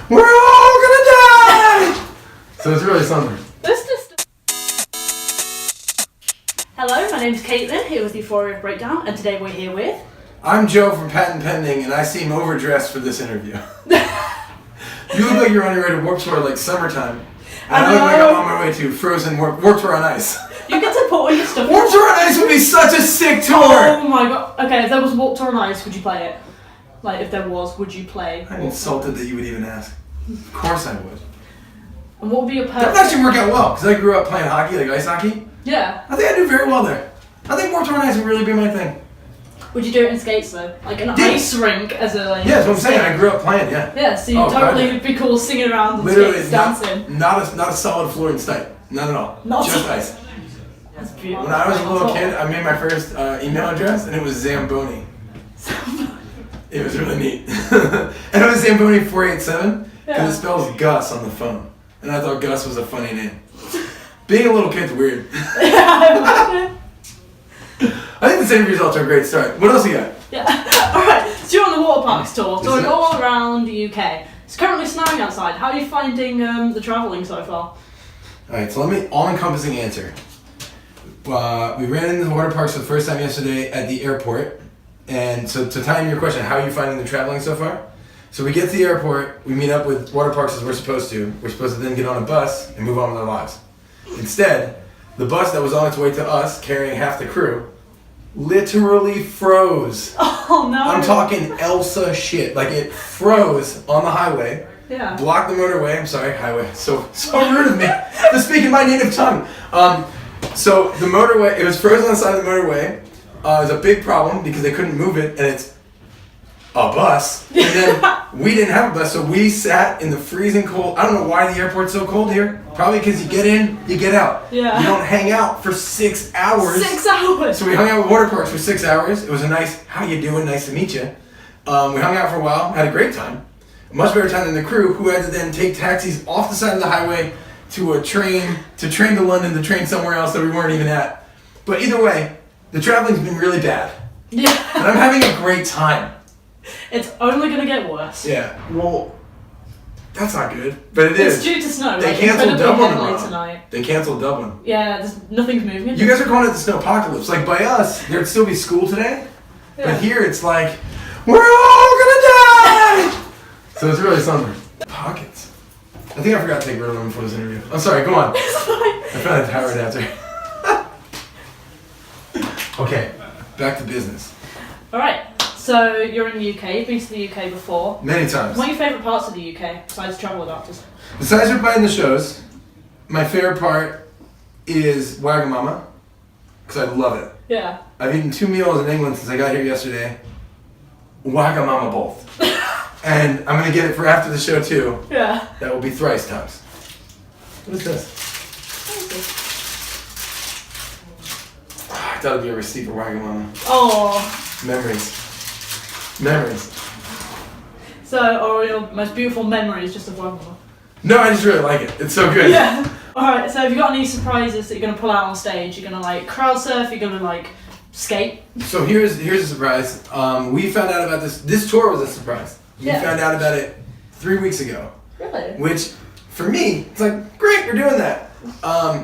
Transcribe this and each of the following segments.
we're all gonna die! So it's really something. Hello, my name's Caitlin, here with Euphoria Breakdown, and today we're here with... I'm Joe from Patent Pending, and I seem overdressed for this interview. You look like you're on your way to Warped Tour like summertime. And I look like I'm on my way to Frozen Warped Tour on Ice. You get to put all your stuff... Warped Tour on Ice would be such a sick tour! Oh my god. Okay, if there was Warped Tour on Ice, would you play it? Like, if there was, would you play? I'm insulted that you would even ask. Of course I would. And what would be your perfect... That would actually work out well, because I grew up playing hockey, like ice hockey. Yeah. I think I do very well there. I think Warped Tour on Ice would really be my thing. Would you do it in skates though? Like an ice rink as a like... Yeah, that's what I'm saying. I grew up playing, yeah. Yeah, so you'd totally be cool singing around on skates, dancing. Not a solid floor in sight. Not at all. Just ice. That's beautiful. When I was a little kid, I made my first email address, and it was Zamboni. It was really neat. And it was Zamboni 487, because it spells Gus on the phone. And I thought Gus was a funny name. Being a little kid's weird. I think this interview's off to a great start. What else you got? Yeah. Alright, so you're on the water parks tour, touring all around the UK. It's currently snowing outside. How are you finding the travelling so far? Alright, so let me all-encompassing answer. We ran into the water parks for the first time yesterday at the airport. And so to tie in your question, how are you finding the traveling so far? So we get to the airport, we meet up with water parks as we're supposed to. We're supposed to then get on a bus and move on with our lives. Instead, the bus that was on its way to us, carrying half the crew, literally froze. Oh no. I'm talking Elsa shit. Like it froze on the highway. Yeah. Blocked the motorway. I'm sorry, highway. So rude of me to speak in my native tongue. So the motorway, it was frozen on the side of the motorway. It was a big problem because they couldn't move it, and it's a bus. And then we didn't have a bus, so we sat in the freezing cold. I don't know why the airport's so cold here. Probably because you get in, you get out. Yeah. You don't hang out for 6 hours. 6 hours? So we hung out with water parks for 6 hours. It was a nice, how you doing? Nice to meet you. We hung out for a while, had a great time. A much better time than the crew, who had to then take taxis off the side of the highway to a train to London, to train somewhere else that we weren't even at. But either way, the traveling's been really bad. Yeah. And I'm having a great time. It's only going to get worse. Yeah. Well, that's not good. But it is. It's due to snow. They canceled Dublin tonight. They canceled Dublin. Yeah, nothing's moving. You guys are calling it the snowpocalypse. Like by us, there'd still be school today. Yeah. But here it's like, we're all gonna die! So it's really something. Pockets. I think I forgot to take Ritalin before this interview. I'm sorry, go on. It's fine. I found a tired after. Okay, back to business. Alright, so you're in the UK, you've been to the UK before. Many times. What are your favourite parts of the UK, besides travel doctors? Besides playing the shows, my favorite part is Wagamama, because I love it. Yeah. I've eaten 2 meals in England since I got here yesterday. Wagamama both. And I'm going to get it for after the show too. Yeah. That will be thrice times. What is this? I thought it'd be a receipt for Wagamama. Oh. Memories. So, or your most beautiful memories just of Wagamama? No, I just really like it. It's so good. Yeah. Alright, so have you got any surprises that you're going to pull out on stage? You're going to like crowd surf, you're going to like skate? So here's a surprise. We found out about this tour was a surprise. We found out about it 3 weeks ago. Really? Which, for me, it's like, great, you're doing that.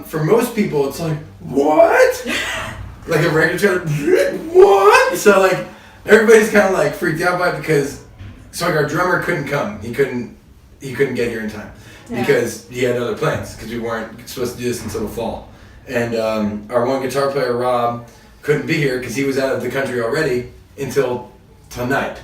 For most people, it's like, what? Like a record trailer, what? So like, everybody's kind of like freaked out by it because, so like our drummer couldn't come. He couldn't get here in time because he had other plans because we weren't supposed to do this until the fall. And our one guitar player, Rob, couldn't be here because he was out of the country already until tonight.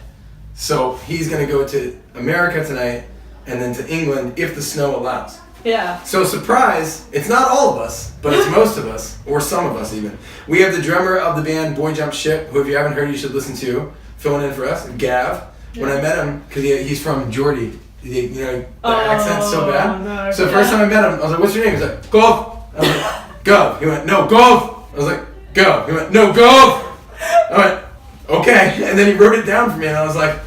So he's going to go to America tonight and then to England if the snow allows. Yeah. So surprise, it's not all of us, but it's most of us, or some of us even. We have the drummer of the band Boy Jump Ship, who if you haven't heard you should listen to, filling in for us, Gav. When I met him, because he's from Geordie, the accent's so bad. No, so the first time I met him, I was like, what's your name? He's like, Gov. I was like, Gov. He went, no, Gov. I was like, Gov. He went, no, Gov. I went, okay. And then he wrote it down for me, and I was like,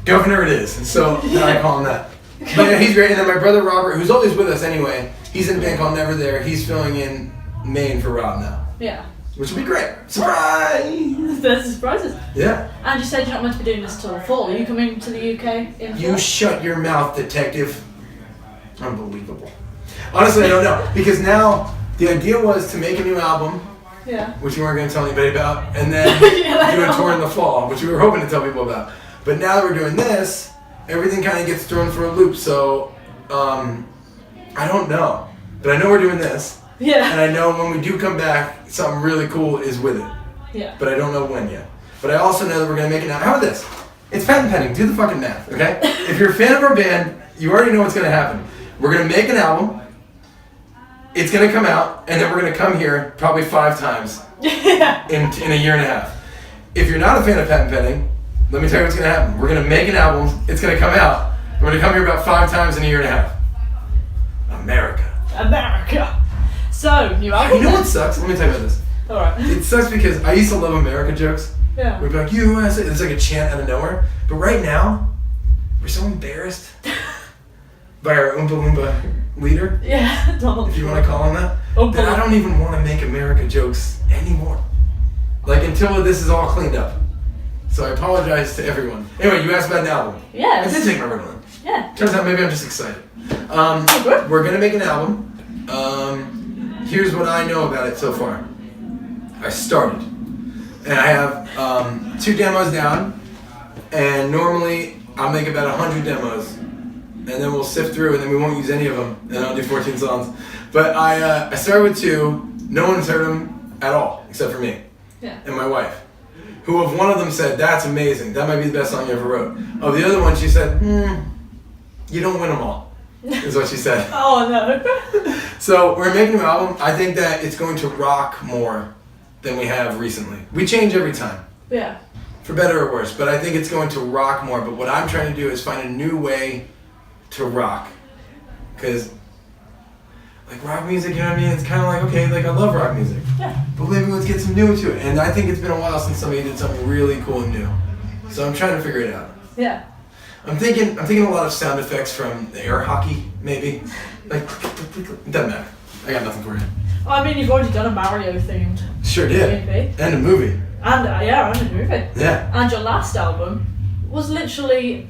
Governor it is. And so now I call him that. But yeah, he's great. And then my brother Robert, who's always with us anyway, he's in a band called Never There. He's filling in main for Rob now. Yeah. which will be great. Surprise! There's surprises. Yeah. And you said you're not meant to be doing this till the fall. Are you coming to the UK in fall? You shut your mouth, detective. Unbelievable. Honestly, I don't know. Because now, the idea was to make a new album, Yeah. which we weren't going to tell anybody about, and then Yeah, do a tour in the fall, which we were hoping to tell people about. But now that we're doing this, everything kind of gets thrown for a loop, so I don't know. But I know we're doing this, Yeah. and I know when we do come back, something really cool is with it. Yeah. But I don't know when yet. But I also know that we're going to make it now. How about this? It's patent pending. Do the fucking math, okay? If you're a fan of our band, you already know what's going to happen. We're going to make an album. It's going to come out, and then we're going to come here probably 5 times Yeah. in a year and a half. If you're not a fan of patent pending, let me tell you what's going to happen. We're going to make an album. It's going to come out. We're going to come here about 5 times in a year and a half. America. So, new album. You know what sucks? Let me tell you about this. Alright. It sucks because I used to love America jokes. Yeah. We'd be like, USA. It's like a chant out of nowhere. But right now, we're so embarrassed by our Oompa Loompa leader, Yeah. Donald if you want to call him that, Oompa that I don't even want to make America jokes anymore. Like, until this is all cleaned up. So I apologize to everyone. Anyway, you asked about an album. Yeah. I did take my Ritalin. Yeah. Turns out maybe I'm just excited. Good. We're going to make an album. Here's what I know about it so far. I started. And I have 2 demos down. And normally I'll make about 100 demos. And then we'll sift through and then we won't use any of them. And I'll do 14 songs. But I started with 2. No one's heard them at all, except for me. Yeah. And my wife. Who of one of them said, that's amazing. That might be the best song you ever wrote. Of the other one, she said, you don't win them all. Is what she said. Oh no. So we're making an album. I think that it's going to rock more than we have recently. We change every time, Yeah. for better or worse. But I think it's going to rock more. But what I'm trying to do is find a new way to rock, because like rock music, you know what I mean? It's kind of like, okay, like I love rock music, Yeah. but maybe let's get some new to it. And I think it's been a while since somebody did something really cool and new. So I'm trying to figure it out. Yeah. I'm thinking a lot of sound effects from the air hockey, maybe. Like, it doesn't matter. I got nothing for you. Well, I mean, you've already done a Mario themed Sure did. movie. And a movie. And yeah, and a movie. Yeah. And your last album was literally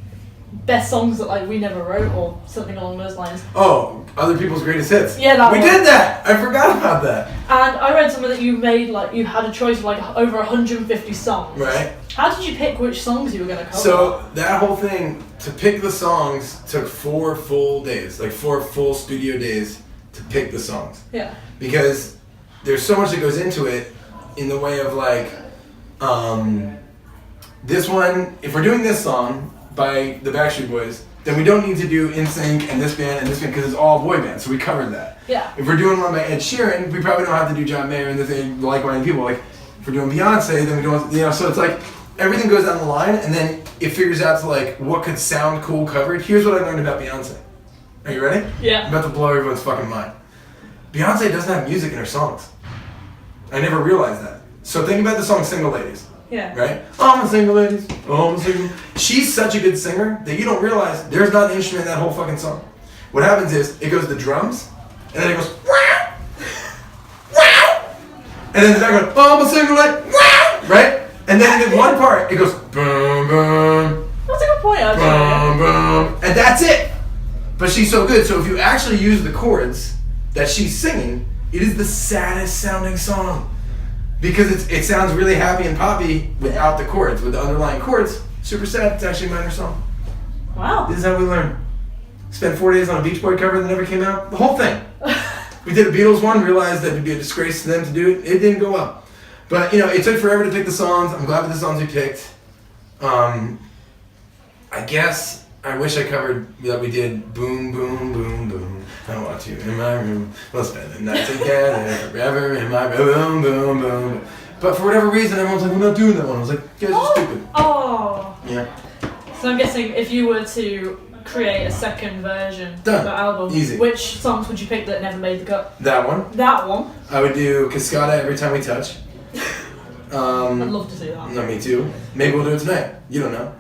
best songs that like we never wrote or something along those lines. Oh, other people's greatest hits. Yeah, that we one. did that. I forgot about that. And I read somewhere that you made like you had a choice of like over 150 songs. Right. How did you pick which songs you were going to cover? So that whole thing to pick the songs took 4 full days, like 4 full studio days to pick the songs. Yeah. Because there's so much that goes into it in the way of like, this one, if we're doing this song by the Backstreet Boys, then we don't need to do NSYNC and this band because it's all boy bands, so we covered that. Yeah. If we're doing one by Ed Sheeran, we probably don't have to do John Mayer and the thing like-minded people. Like, if we're doing Beyonce, then we don't, you know, so it's like, everything goes down the line, and then it figures out to like, what could sound cool covered. Here's what I learned about Beyonce. Are you ready? Yeah. I'm about to blow everyone's fucking mind. Beyonce doesn't have music in her songs. I never realized that. So think about the song Single Ladies. Yeah. Right? I'm a single ladies. I'm a single. She's such a good singer that you don't realize there's not an instrument in that whole fucking song. What happens is it goes to drums, and then it goes wow, wow, and then the guy goes I'm a single lady, wow, right? And then in one part it goes boom boom, That's a good point, actually. boom boom, and that's it. But she's so good. So if you actually use the chords that she's singing, it is the saddest sounding song. Because it sounds really happy and poppy without the chords. With the underlying chords, super sad. It's actually a minor song. Wow. This is how we learn. Spent 4 days on a Beach Boy cover that never came out. The whole thing. We did a Beatles one, realized that it would be a disgrace to them to do it. It didn't go well. But, you know, it took forever to pick the songs. I'm glad with the songs we picked. I guess I wish I covered that we did Boom, Boom, Boom, Boom. I want you in my room. We'll spend the night together forever in my room, boom, boom. But for whatever reason, everyone's like, we're not doing that one. I was like, you guys are stupid. Oh. Yeah. So I'm guessing if you were to create a second version Done. of the album, Easy. which songs would you pick that never made the cut? That one. That one. I would do Cascada Every Time We Touch. I'd love to see that. No, me too. Maybe we'll do it tonight. You don't know.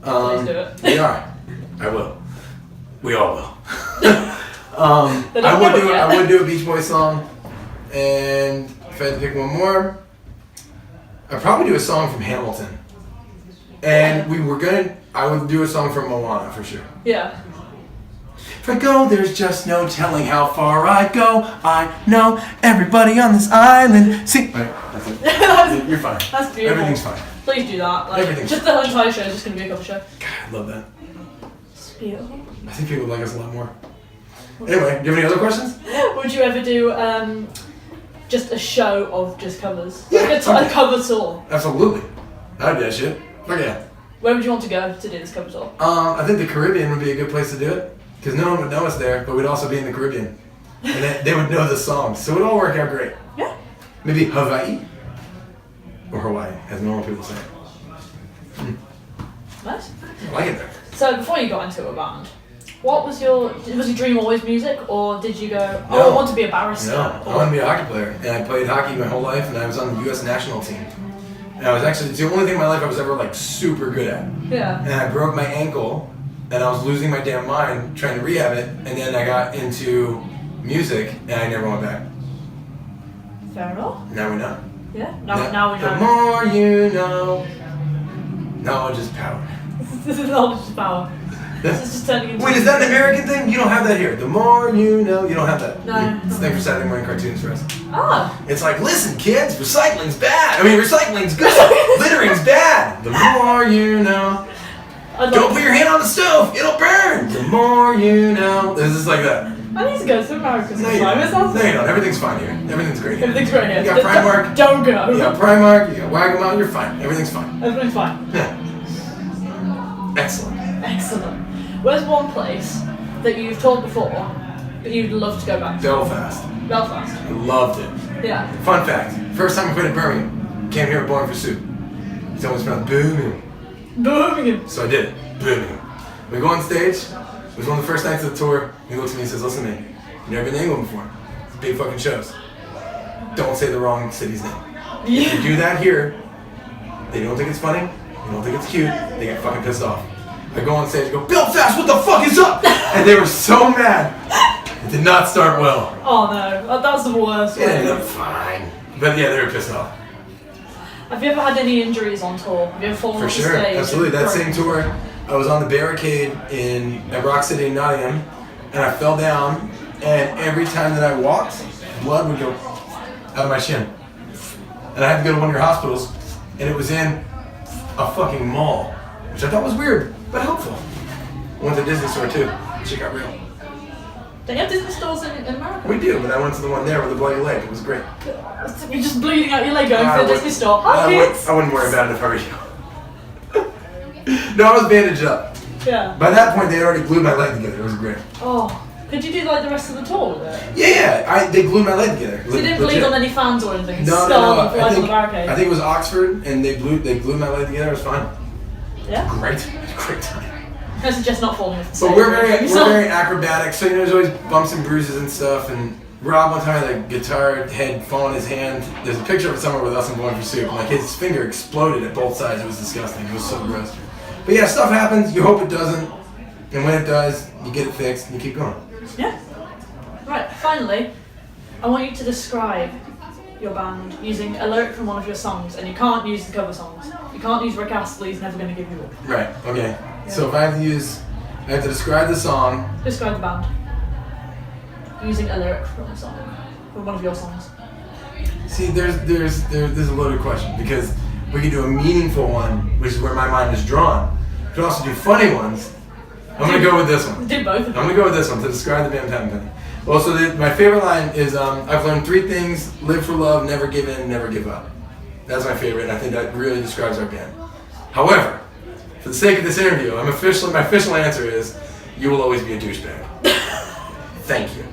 Please do it. We are. I will. We all will. They don't know it yet. I would do a Beach Boys song, and if I had to pick one more, I'd probably do a song from Hamilton. And I would do a song from Moana for sure. Yeah. If I go, there's just no telling how far I go. I know everybody on this island. See, right, that's it. You're fine. That's beautiful. Everything's fine. Please do that. Like, Everything's just the entire show is just going to be a cover show. God, I love that. It's beautiful. I think people like us a lot more. Anyway, do you have any other questions? Would you ever do just a show of just covers? Yeah, Like a cover tour? Absolutely. I'd do that shit. Fuck yeah. Where would you want to go to do this cover tour? I think the Caribbean would be a good place to do it. Because no one would know us there, but we'd also be in the Caribbean. And they would know the songs. So it would all work out great. Yeah. Maybe Hawaii. Or Hawaii, as normal people say. Nice. I like it there. So before you got into a band, was your dream always music, or did you go, No. I want to be a barrister? No, I wanted to be a hockey player. And I played hockey my whole life, and I was on the U.S. national team. And I was actually, it's the only thing in my life I was ever like super good at. Yeah. And I broke my ankle, and I was losing my damn mind trying to rehab it, and then I got into music, and I never went back. Fair enough. Now we know. Yeah. Now we know. The more you know, knowledge is power. This is knowledge is power. This is just turning into... Wait, is that an American thing? You don't have that here. The more you know, you don't have that. No. It's a thing for Saturday morning cartoons for us. Ah. It's like, listen, kids, recycling's bad. I mean, recycling's good. Littering's bad. The more you know. Don't put your hand on the stove. It'll burn. The more you know. It's just like that. I need to go to America No, you sometime. don't. No, you don't. Everything's fine here. Everything's great here. Everything's great here. You got Primark. Don't go. You got Primark. You got Wagamama. You're fine. Everything's fine. Everything's fine. Yeah. Excellent. Excellent. Where's one place that you've told before that you'd love to go back to? Belfast. Belfast. I loved it. Yeah. Fun fact. First time I played at Birmingham. Came here born for soup. Someone's from Birmingham. Birmingham. So I did it. Birmingham. We go on stage. It was one of the first nights of the tour. He looks at me and says, listen to me. You've never been to England before. It's big fucking shows. Don't say the wrong city's name. If you do that here, they don't think it's funny. They don't think it's cute. They get fucking pissed off. I go on stage and go, Belfast, what the fuck is up? And they were so mad. It did not start well. Oh no, that's the worst. It ended up fine. But yeah, they were pissed off. Have you ever had any injuries on tour? Have you ever fallen For off sure, the stage? absolutely. That same tour, I was on the barricade at Rock City in Nottingham, and I fell down, and every time that I walked, blood would go out of my shin. And I had to go to one of your hospitals, and it was in a fucking mall, which I thought was weird, but helpful. I went to the Disney store too. Shit got real. Don't you have Disney stores in America? We do, but I went to the one there with a bloody leg. It was great. You're just bleeding out your leg going to the Disney store. Hi, kids! I wouldn't worry about it if I were you. No, I was bandaged up. Yeah. By that point, they had already glued my leg together. It was great. Oh. Could you do like the rest of the tour with it? Yeah. They glued my leg together. So you didn't bleed on any fans or anything? No. On the barricade. I think it was Oxford, and they glued my leg together. It was fine. Yeah. Great time. I suggest not falling off the stage. But we're very acrobatic, so there's always bumps and bruises and stuff. And Rob one time had a guitar head fall in his hand. There's a picture of it somewhere with us and Going for Soup. Like his finger exploded at both sides. It was disgusting. It was so gross. But yeah, stuff happens. You hope it doesn't, and when it does, you get it fixed and you keep going. Yeah. Right. Finally, I want you to describe your band using a lyric from one of your songs, and you can't use the cover songs. You can't use Rick Astley's "Never Gonna Give You Up." Right. Okay. Yeah. So if I have to describe the song. Describe the band using a lyric from a song, from one of your songs. See, there's a loaded question because we could do a meaningful one, which is where my mind is drawn. We could also do funny ones. I'm gonna go with this one. Do both of them. I'm gonna go with this one to describe the band Patent Penny. Well, so my favorite line is I've learned 3 things: live for love, never give in, never give up. That's my favorite, and I think that really describes our band. However, for the sake of this interview, my official answer is you will always be a douchebag. Thank you.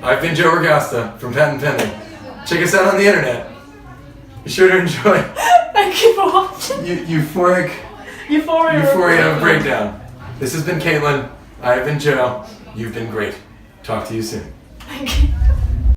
I've been Joe Ragosta from Patent Pending. Check us out on the internet. Be sure to enjoy. Thank you for watching. Euphoria breakdown. This has been Caitlin. I have been Joe. You've been great. Talk to you soon. Thank you.